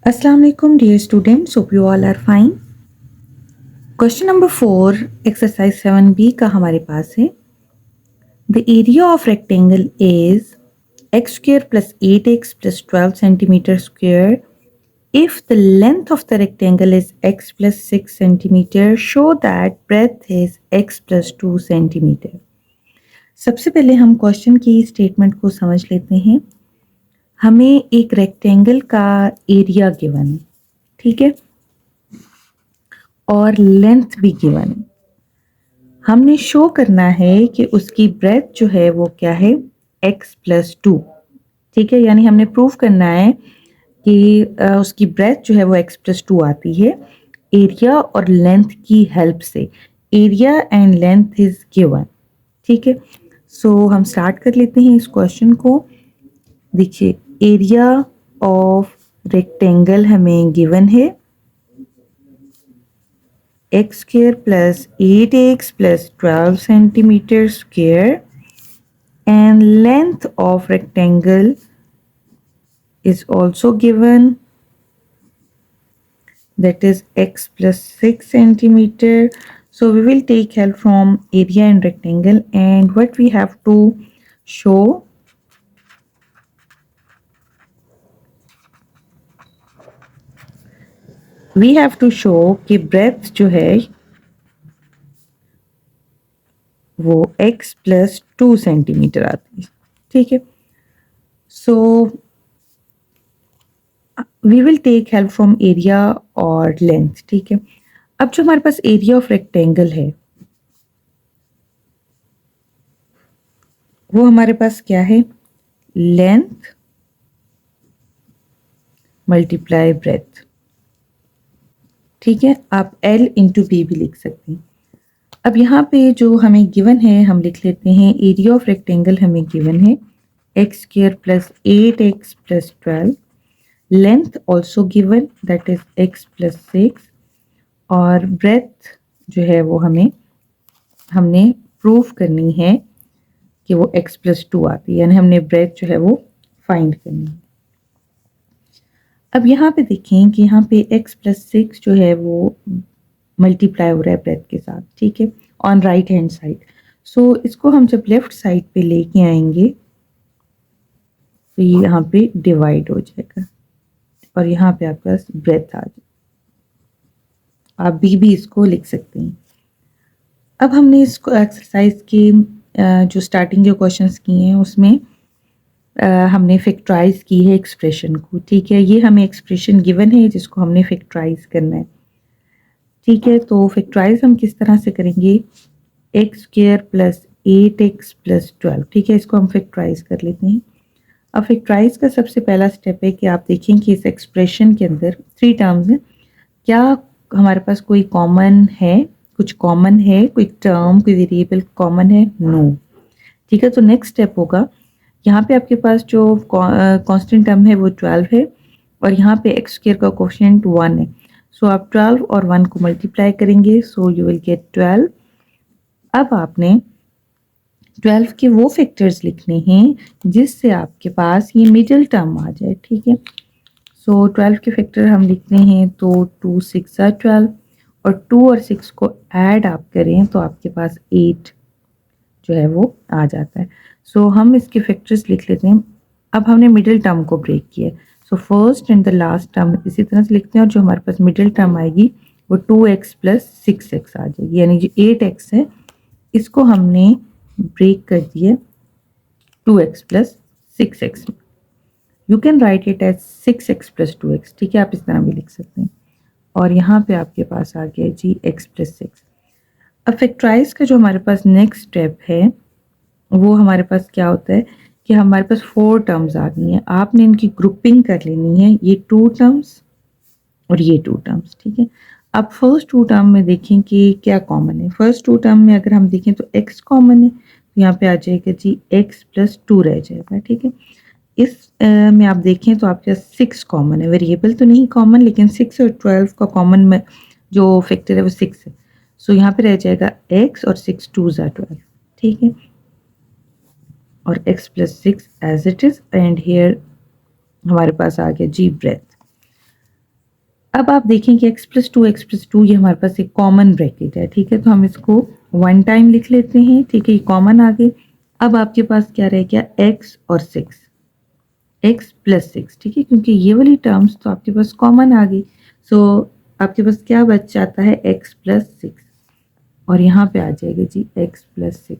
Assalamu alaikum dear students, hope you all are fine. Question number 4 exercise 7b का हमारे पास है. The area of rectangle is x square plus 8x plus 12 centimeter square. If the length of the rectangle is x plus 6 centimeter, show that breadth is x plus 2 centimeter. सबसे पहले हम question की statement को समझ लेते हैं. हमें एक रेक्टेंगल का एरिया गिवन है, ठीक है, और लेंथ भी गिवन है. हमने शो करना है कि उसकी ब्रेथ जो है वो क्या है, x प्लस 2, ठीक है. यानी हमने प्रूव करना है कि उसकी ब्रेथ जो है वो x प्लस 2 आती है एरिया और लेंथ की हेल्प से. Area and length is given, ठीक है. सो हम स्टार्ट कर लेते हैं इस क्वेश्चन को. देखिए, एरिया ऑफ रेक्टेंगल हमें गिवन है x square plus 8x plus 12 centimeter square, and length of rectangle is also given, that is x plus 6 centimeter. So we will take help from area and rectangle, and what we have to show, we have to show कि breadth जो है वो x plus 2 centimetre आती है, ठीक है. So we will take help from area और length, ठीक है. अब जो हमारे पास एरिया ऑफ रेक्टेंगल है वो हमारे पास क्या है, लेंथ मल्टीप्लाई ब्रेथ, ठीक है. आप L इंटू बी भी लिख सकते हैं. अब यहाँ पे जो हमें गिवन है हम लिख लेते हैं. एरिया ऑफ रेक्टेंगल हमें गिवन है x square plus 8x plus 12, length also given that is x plus 6, और ब्रेथ जो है वो हमने प्रूफ करनी है कि वो x प्लस 2 आती है, यानी हमने ब्रेथ जो है वो फाइंड करनी है. अब यहाँ पे देखें कि यहाँ पे x प्लस 6 जो है वो मल्टीप्लाई हो रहा है ब्रेथ के साथ, ठीक है, ऑन राइट हैंड साइड. सो इसको हम जब लेफ्ट साइड पे लेके आएंगे तो ये यहाँ पे डिवाइड हो जाएगा और यहाँ पे आपके पास ब्रेथ आ जाए. आप भी इसको लिख सकते हैं. अब हमने इसको एक्सरसाइज के जो स्टार्टिंग जो क्वेश्चंस किए हैं उसमें हमने फैक्टराइज की है एक्सप्रेशन को, ठीक है. ये हमें एक्सप्रेशन गिवन है जिसको हमने फैक्टराइज करना है, ठीक है. तो फैक्टराइज हम किस तरह से करेंगे, x square plus 8x plus 12, ठीक है. इसको हम फैक्टराइज कर लेते हैं. अब फैक्टराइज का सबसे पहला स्टेप है कि आप देखें कि इस एक्सप्रेशन के अंदर 3 टर्म्स हैं. क्या हमारे पास कोई कॉमन है, कुछ कॉमन है, कोई टर्म, कोई वेरिएबल कॉमन है? नो, ठीक है. तो नेक्स्ट स्टेप होगा, यहाँ पे आपके पास जो कांस्टेंट टर्म है वो 12 है और यहाँ पे एक्स स्क्वायर का कोफिशिएंट 1 है. सो आप 12 और 1 को मल्टीप्लाई करेंगे, सो यू विल गेट 12. अब आपने 12 के वो फैक्टर्स लिखने हैं जिससे आपके पास ये मिडिल टर्म आ जाए, ठीक है. सो 12 के फैक्टर हम लिखते हैं तो 2 6 12 और 2 और 6 को ऐड आप करें तो आपके पास 8 जो है वो आ जाता है. सो हम इसके फैक्टर्स लिख लेते हैं. अब हमने मिडिल टर्म को ब्रेक किया, so first and the last term इसी तरह से लिखते हैं और जो हमारे पास मिडिल टर्म आएगी वो 2x प्लस 6x आ जाएगी, यानी जो 8x है इसको हमने ब्रेक कर दिया 2x प्लस 6x में. You can write it as 6x plus 2x, ठीक है, आप इस तरह भी लिख सकते हैं. और यहाँ पे आपके पास आ गया जी x प्लस 6. अब फैक्टराइज का जो हमारे पास नेक्स्ट स्टेप है वो हमारे पास क्या होता है कि हमारे पास 4 टर्म्स आ गई हैं. आपने इनकी ग्रुपिंग कर लेनी है, ये 2 टर्म्स और ये 2 टर्म्स, ठीक है. अब फर्स्ट 2 टर्म में देखें कि क्या कॉमन है. फर्स्ट 2 टर्म में अगर हम देखें तो x कॉमन है, तो यहाँ पे आ जाएगा जी x प्लस 2 रह जाएगा, ठीक है. इस में आप देखें तो आपके पास 6 कॉमन है, वेरिएबल तो नहीं कॉमन लेकिन 6 और 12 का कॉमन में जो फैक्टर है वो 6 है. सो यहाँ पे रह जाएगा x और 6 2 ज़ा 12, ठीक है, और x plus 6 as it is. And here हमारे पास आ गया जी ब्रेथ. अब आप देखें कि x+2 ये हमारे पास एक कॉमन ब्रैकेट है, ठीक है, तो हम इसको वन टाइम लिख लेते हैं, ठीक है, ये कॉमन आ गई। अब आपके पास क्या रह गया, x और 6, x+6, ठीक है, क्योंकि ये वाली टर्म्स तो आपके पास कॉमन आ गई। सो आपके पास क्या बच जाता है, x+6, और यहाँ पे आ जाएगा जी x+6।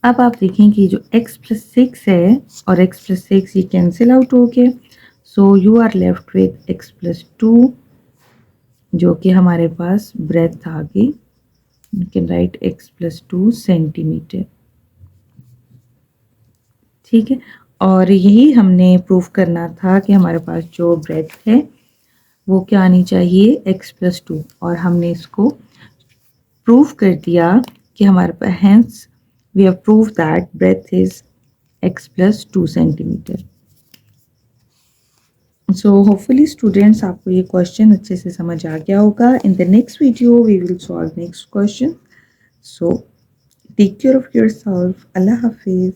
अब आप देखें कि जो x+6 है और x+6 ये कैंसिल आउट हो गए, so you are left with x+2, जो कि हमारे पास ब्रेथ आ गई। You can right x+2 centimetre, ठीक है। और यही हमने प्रूफ करना था कि हमारे पास जो ब्रेथ है वो क्या आनी चाहिए, x+2, और हमने इसको प्रूफ कर दिया कि हमारे पास, hence we have prove that breath is x+2 centimetre. So hopefully students आपको ये क्वेश्चन अच्छे से समझ आ गया होगा। In the next video we will solve next question. So take care of yourself. अल्लाह हाफिज़।